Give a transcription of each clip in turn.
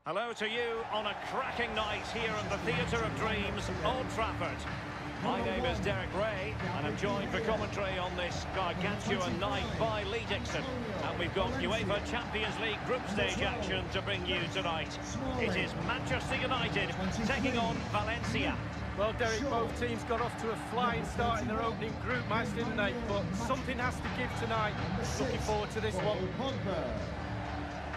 Hello to you on a cracking night here at the Theatre of Dreams, Old Trafford. My name is Derek Ray, and I'm joined for commentary on this gargantuan night by Lee Dixon. And we've got UEFA Champions League group stage action to bring you tonight. It is Manchester United taking on Valencia. Well, Derek, both teams got off to a flying start in their opening group match, didn't they? But something has to give tonight. Looking forward to this one.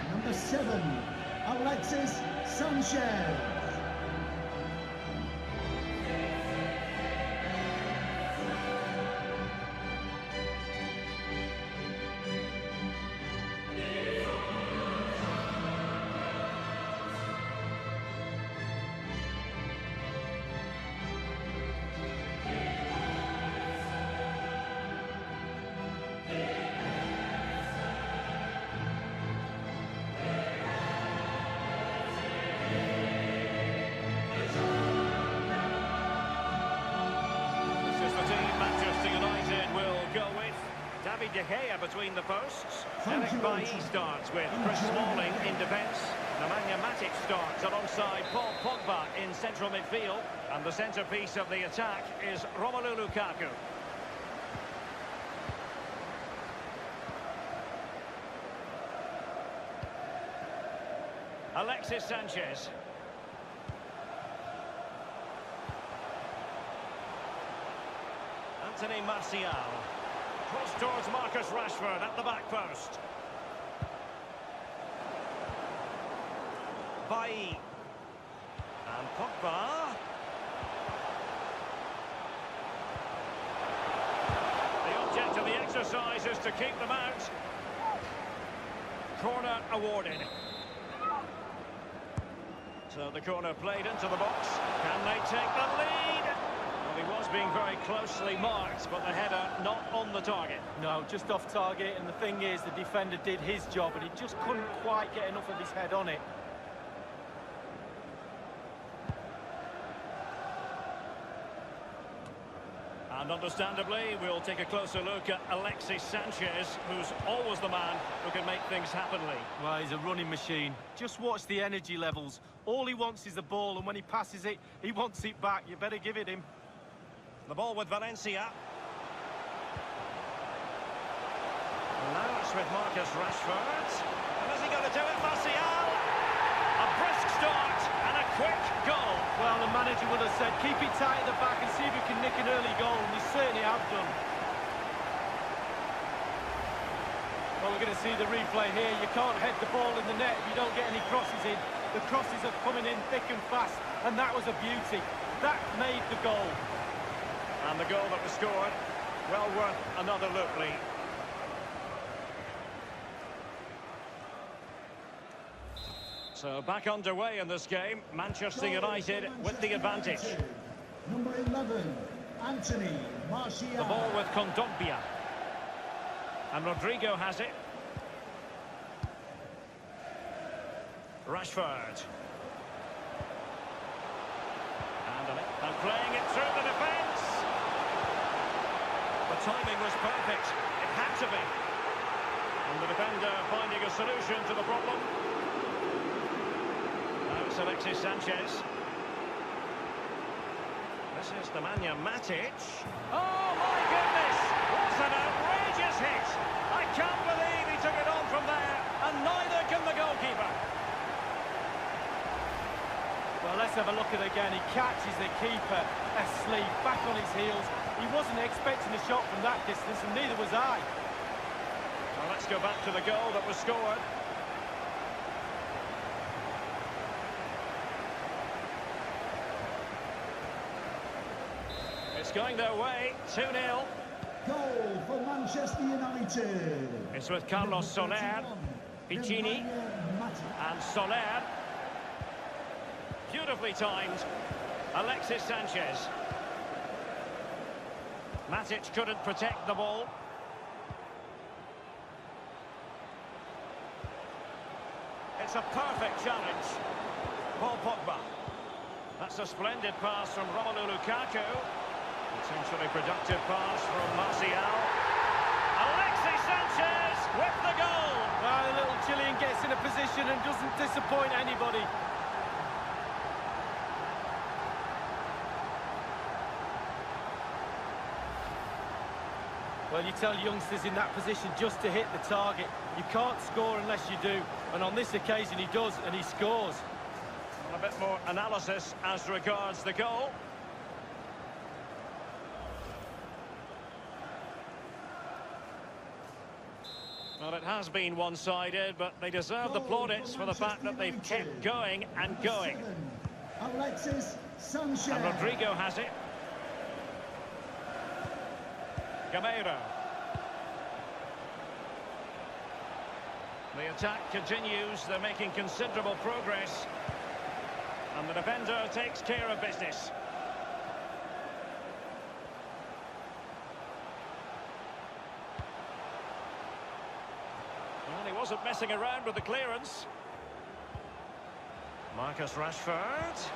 Number 7, Alexis Sanchez. De Gea between the posts. Eric Bailly starts with Chris Smalling in defence. Nemanja Matic starts alongside Paul Pogba in central midfield. And the centrepiece of the attack is Romelu Lukaku. Alexis Sanchez. Anthony Martial. Cross towards Marcus Rashford at the back post. Bailly. And Pogba. The object of the exercise is to keep them out. Corner awarded. So the corner played into the box. Can they take the lead? Well, he was being very closely marked, but the header not on the target. No, just off target, and the thing is, the defender did his job, and he just couldn't quite get enough of his head on it. And understandably, we'll take a closer look at Alexis Sanchez, who's always the man who can make things happen, Lee. Well, he's a running machine. Just watch the energy levels. All he wants is the ball, and when he passes it, he wants it back. You better give it him. The ball with Valencia. And now it's with Marcus Rashford. And is he going to do it? Martial! A brisk start and a quick goal. Well, the manager would have said, keep it tight at the back and see if you can nick an early goal, and they certainly have done. Well, we're going to see the replay here. You can't head the ball in the net if you don't get any crosses in. The crosses are coming in thick and fast, and that was a beauty. That made the goal. And the goal that was scored, well worth another look, Lee. So back underway in this game, Manchester United with the advantage. Number 11, Anthony Martial. The ball with Kondogbia. And Rodrigo has it. Rashford. And playing it through the defence. The timing was perfect. It had to be. And the defender finding a solution to the problem. Now it's Alexis Sanchez. This is Nemanja Matic. Oh my goodness! What an outrageous hit! I can't believe he took it on from there, and neither can the goalkeeper. Well, let's have a look at it again. He catches the keeper asleep, back on his heels. He wasn't expecting a shot from that distance, and neither was I. Well, let's go back to the goal that was scored. It's going their way, 2-0. Goal for Manchester United. It's with Carlos Soler, Piccini, and Soler. Beautifully timed. Alexis Sanchez. Matic couldn't protect the ball. It's a perfect challenge. Paul Pogba. That's a splendid pass from Romelu Lukaku. Potentially productive pass from Martial. Alexis Alexis Sanchez with the goal. The little Chilean gets in a position and doesn't disappoint anybody. Well, you tell youngsters in that position just to hit the target. You can't score unless you do. And on this occasion he does, and he scores. A bit more analysis as regards the goal. Well, it has been one-sided, but they deserve the plaudits for the fact that they've kept going and going. Alexis Sanchez. And Rodrigo has it. Gameiro. The attack continues. They're making considerable progress. And the defender takes care of business. Well, he wasn't messing around with the clearance. Marcus Rashford.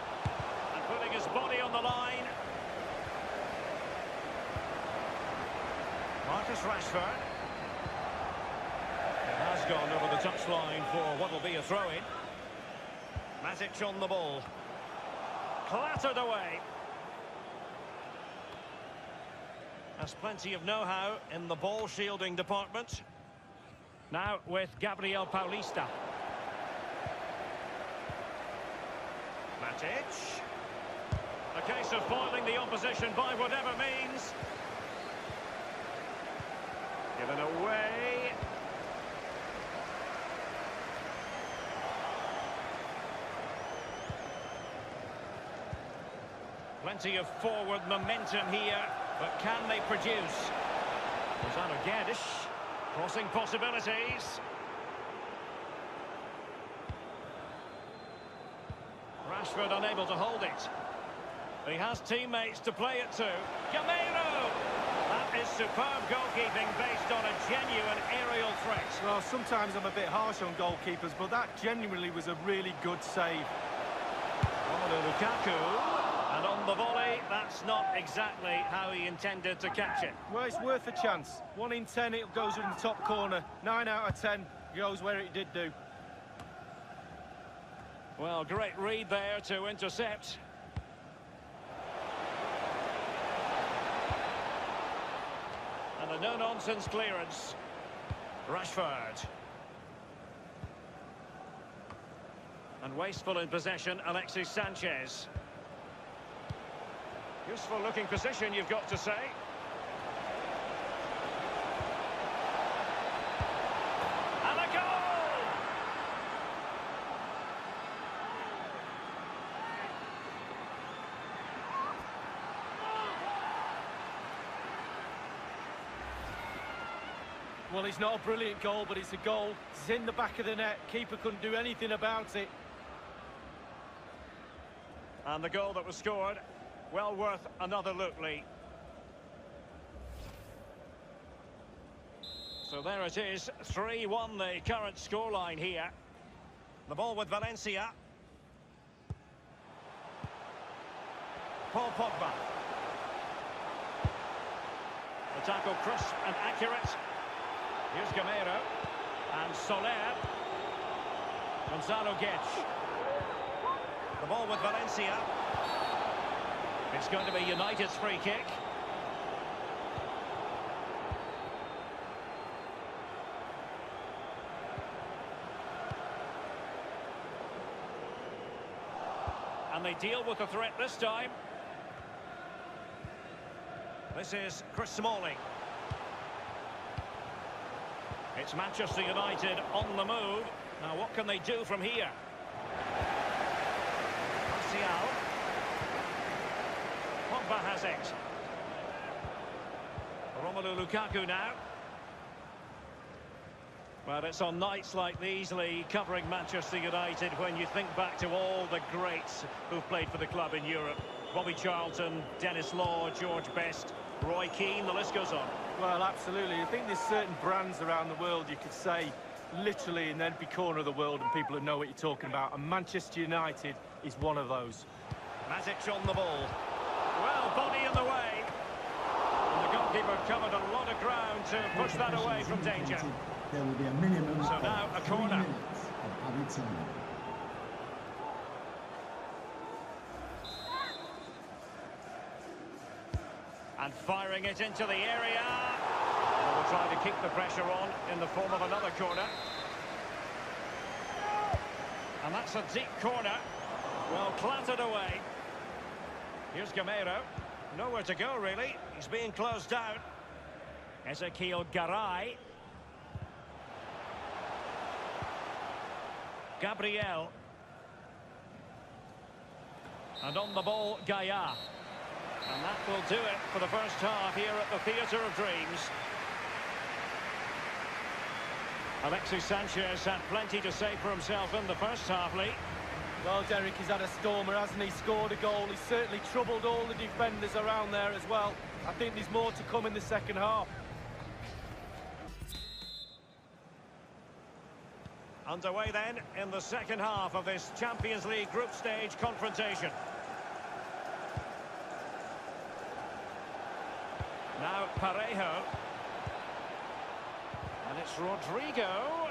And putting his body on the line. Marcus Rashford. It has gone over the touchline for what will be a throw-in. Matic on the ball. Clattered away. Has plenty of know-how in the ball shielding department. Now with Gabriel Paulista. Matic. A case of foiling the opposition by whatever means. Given away. Plenty of forward momentum here, but can they produce? Gonzalo Guedes, crossing possibilities. Rashford unable to hold it. He has teammates to play it to. Gameiro! That is superb goalkeeping based on a genuine aerial threat. Well, sometimes I'm a bit harsh on goalkeepers, but that genuinely was a really good save. Romelu Lukaku. And on the volley, that's not exactly how he intended to catch it. Well, it's worth a chance. 1 in 10, it goes in the top corner. 9 out of 10 goes where it did do. Well, great read there to intercept. And a no-nonsense clearance. Rashford. And wasteful in possession, Alexis Sanchez. Useful looking position, you've got to say. And a goal! Well, it's not a brilliant goal, but it's a goal. It's in the back of the net. Keeper couldn't do anything about it. And the goal that was scored, well worth another look, Lee. So there it is, 3-1 the current scoreline here. The ball with Valencia. Paul Pogba. The tackle crisp and accurate. Here's Gameiro. And Soler. Gonzalo Guedes. The ball with Valencia. It's going to be United's free kick. And they deal with the threat this time. This is Chris Smalling. It's Manchester United on the move. Now what can they do from here? Martial. Pogba has it. Romelu Lukaku now. Well, it's on nights like these, Lee, covering Manchester United, when you think back to all the greats who've played for the club in Europe. Bobby Charlton, Dennis Law, George Best, Roy Keane, the list goes on. Well, absolutely. I think there's certain brands around the world you could say literally in every corner of the world and people would know what you're talking about. And Manchester United is one of those. Matic on the ball. Well, body in the way. And the goalkeeper covered a lot of ground trying to push that away from danger. There will be a minimum So now a of corner. 3 minutes of added time. And firing it into the area. And we'll try to keep the pressure on in the form of another corner. And that's a deep corner. Well, clattered away. Here's Gamero. Nowhere to go, really. He's being closed down. Ezekiel Garay. Gabriel. And on the ball, Gaia. And that will do it for the first half here at the Theatre of Dreams. Alexis Sanchez had plenty to say for himself in the first half, Lee. Well, Derek, he's had a stormer, hasn't he? Scored a goal. He's certainly troubled all the defenders around there as well. I think there's more to come in the second half. Underway then in the second half of this Champions League group stage confrontation. Now Parejo. And it's Rodrigo.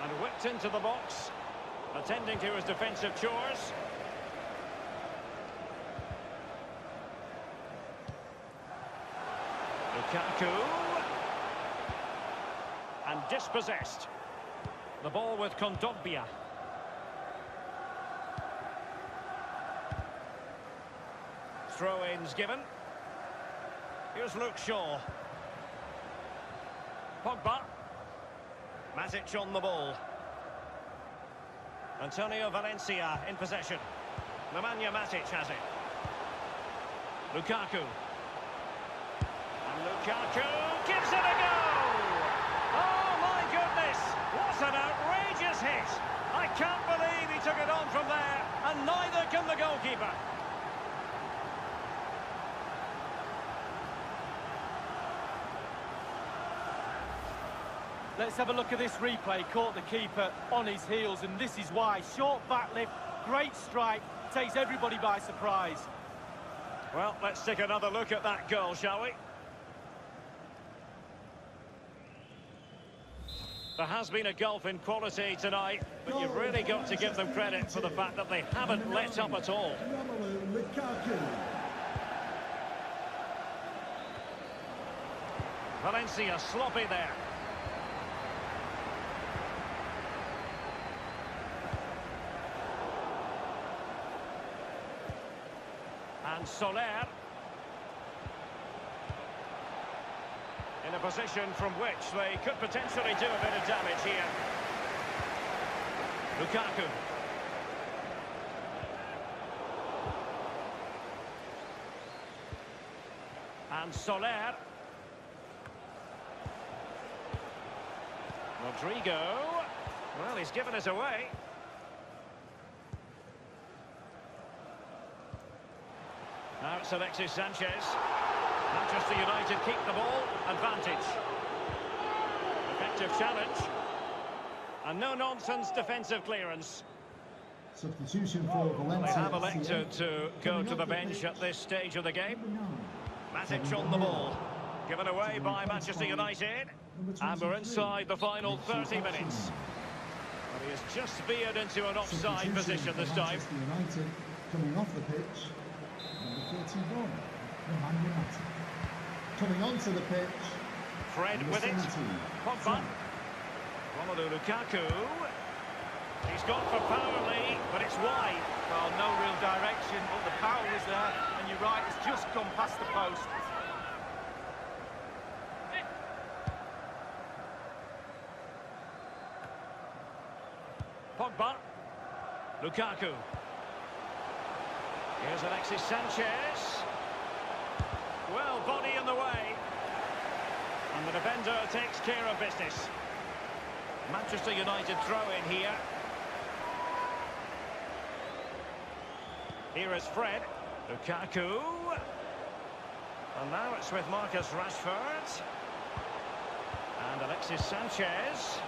And whipped into the box. Attending to his defensive chores. Lukaku. And dispossessed. The ball with Kondogbia. Throw-ins given. Here's Luke Shaw. Pogba. Matic on the ball. Antonio Valencia in possession. Nemanja Matic has it. Lukaku. And Lukaku gives it a go! Oh my goodness! What an outrageous hit! I can't believe he took it on from there, and neither can the goalkeeper. Let's have a look at this replay. Caught the keeper on his heels, and this is why. Short back lift, great strike, takes everybody by surprise. Well, let's take another look at that goal, shall we? There has been a gulf in quality tonight, but you've really got to give them credit for the fact that they haven't let up at all. Valencia sloppy there. And Soler in a position from which they could potentially do a bit of damage here. Lukaku. And Soler. Rodrigo. Well, he's given us away. Now it's Alexis Sanchez. Manchester United keep the ball. Advantage. Effective challenge. And no-nonsense defensive clearance. Substitution for Valencia. They have elected to go to the bench at this stage of the game. Matic on the ball. Given away by Manchester United. And we're inside the final 30 minutes. But he has just veered into an offside position this time. Manchester United coming off the pitch. Number 31, Nemanja Matic. Coming onto the pitch. Fred with it. Pogba. Romelu Lukaku. He's gone for power, Lee, but it's wide. Well, no real direction, but the power is there. And you're right, it's just gone past the post. Pogba. Lukaku. Here's Alexis Sanchez. Well, body in the way. And the defender takes care of business. Manchester United throw in here. Here is Fred. Lukaku. And now it's with Marcus Rashford. And Alexis Sanchez.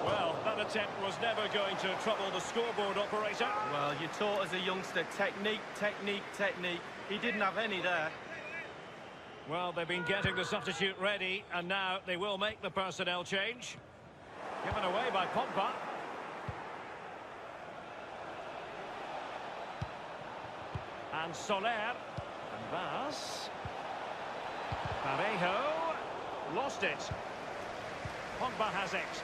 Well, that attempt was never going to trouble the scoreboard operator. Well, you're taught as a youngster, technique, technique, technique. He didn't have any there. Well, they've been getting the substitute ready, and now they will make the personnel change. Given away by Pogba. And Soler. And Vaz. Parejo. Lost it. Pogba has it.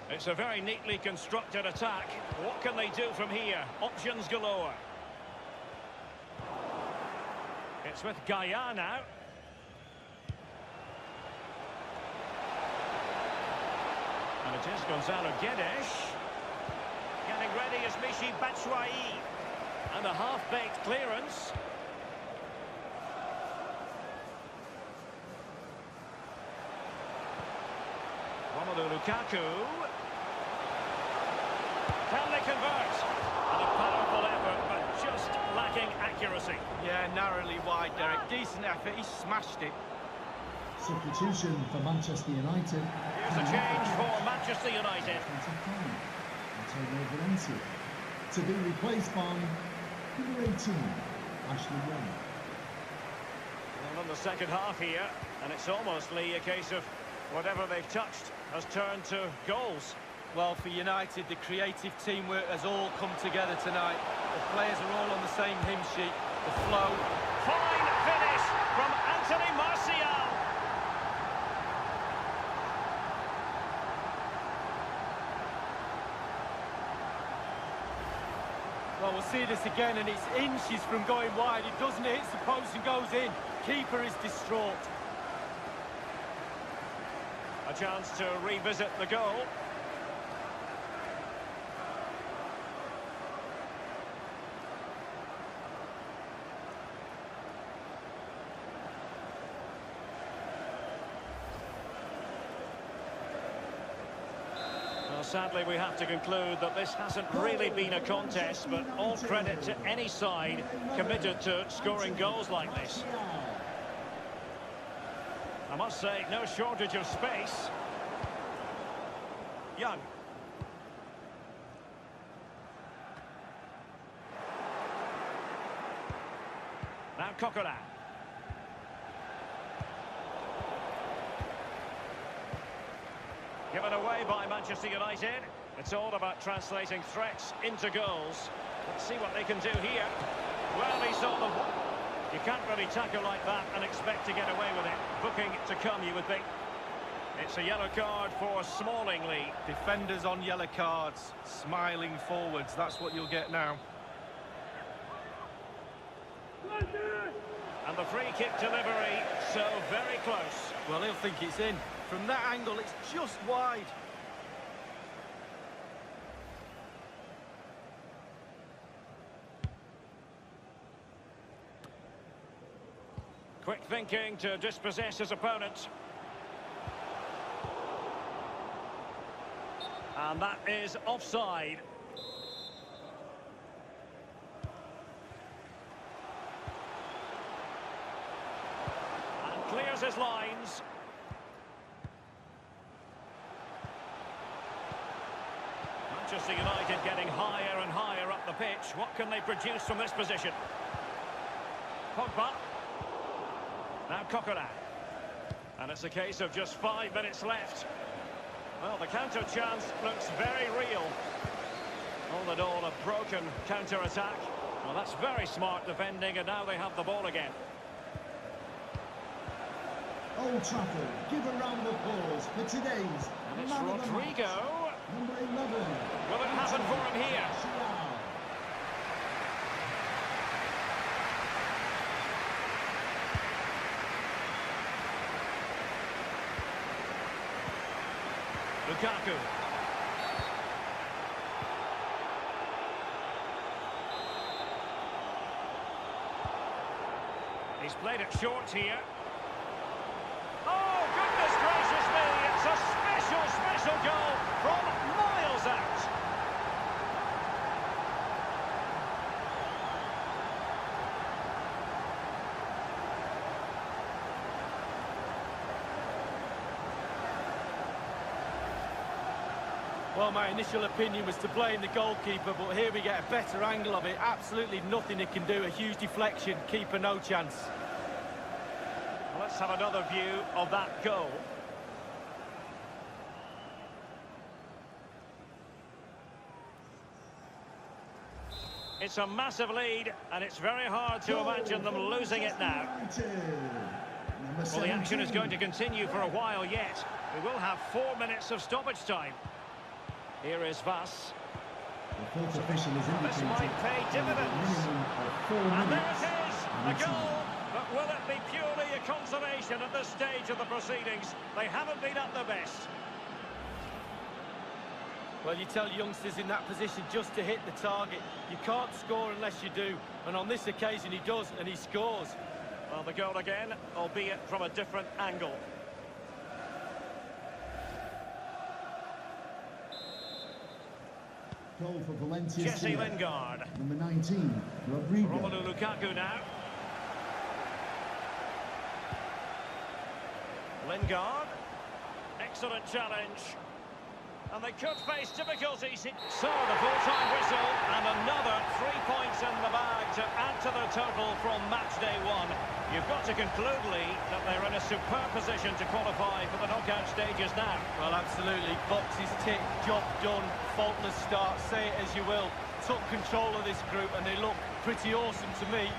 It's a very neatly constructed attack. What can they do from here? Options galore. It's with Gaia now. And it is Gonzalo Guedes. Getting ready is Michy Batshuayi. And a half-baked clearance. Romelu Lukaku. Can they convert? And a powerful effort, but just lacking accuracy. Yeah, narrowly wide, Derek. Decent effort, he smashed it. Substitution for Manchester United. Here's a change for Manchester United. Antonio Valencia. To be replaced by number 18, Ashley Young. Well, in the second half here, and it's almost, Lee, a case of whatever they've touched has turned to goals. Well, for United, the creative teamwork has all come together tonight. The players are all on the same hymn sheet. The flow. Fine finish from Anthony Martial. Well, we'll see this again, and it's inches from going wide. It doesn't hit the post and goes in. Keeper is distraught. A chance to revisit the goal. Well, sadly, we have to conclude that this hasn't really been a contest, but all credit to any side committed to scoring goals like this. I must say, no shortage of space. Young. Now Coquelin. Given away by Manchester United. It's all about translating threats into goals. Let's see what they can do here. Well, he saw the... You can't really tackle like that and expect to get away with it. Booking to come, you would think. It's a yellow card for Smalling, Lee. Defenders on yellow cards, smiling forwards. That's what you'll get now. And the free kick delivery, so very close. Well, he'll think it's in. From that angle, it's just wide. Quick thinking to dispossess his opponent. And that is offside. And clears his lines. Manchester United getting higher and higher up the pitch. What can they produce from this position? Pogba. Now Coquelin. And it's a case of just 5 minutes left. Well, the counter chance looks very real. All in all, a broken counter-attack. Well, that's very smart defending, and now they have the ball again. Old Trafford, give a round of applause for today's And it's man of the match. Rodrigo. Number 11. Will it happen for him here? Lukaku. He's played it short here. Oh, goodness gracious me! It's a special goal from miles out. Well, my initial opinion was to blame the goalkeeper, but here we get a better angle of it. Absolutely nothing he can do. A huge deflection. Keeper, no chance. Let's have another view of that goal. It's a massive lead, and it's very hard to imagine them losing it now. Well, the action is going to continue for a while yet. We will have 4 minutes of stoppage time. Here is Vass. The fourth official is This might pay dividends. And there it is, a goal. But will it be purely a consolation at this stage of the proceedings? They haven't been at their best. Well, you tell youngsters in that position just to hit the target. You can't score unless you do. And on this occasion he does, and he scores. Well, the goal again, albeit from a different angle. Goal for Valencia. Jesse Lingard. Number 19, Rodrigo. Romelu Lukaku now. Lingard. Excellent challenge. And they could face difficulties. So the full-time whistle and another 3 points in the bag to add to the total from match day 1. You've got to conclude, Lee, that they're in a superb position to qualify for the knockout stages now. Well, absolutely. Boxes ticked, job done, faultless start, say it as you will. Took control of this group and they look pretty awesome to me.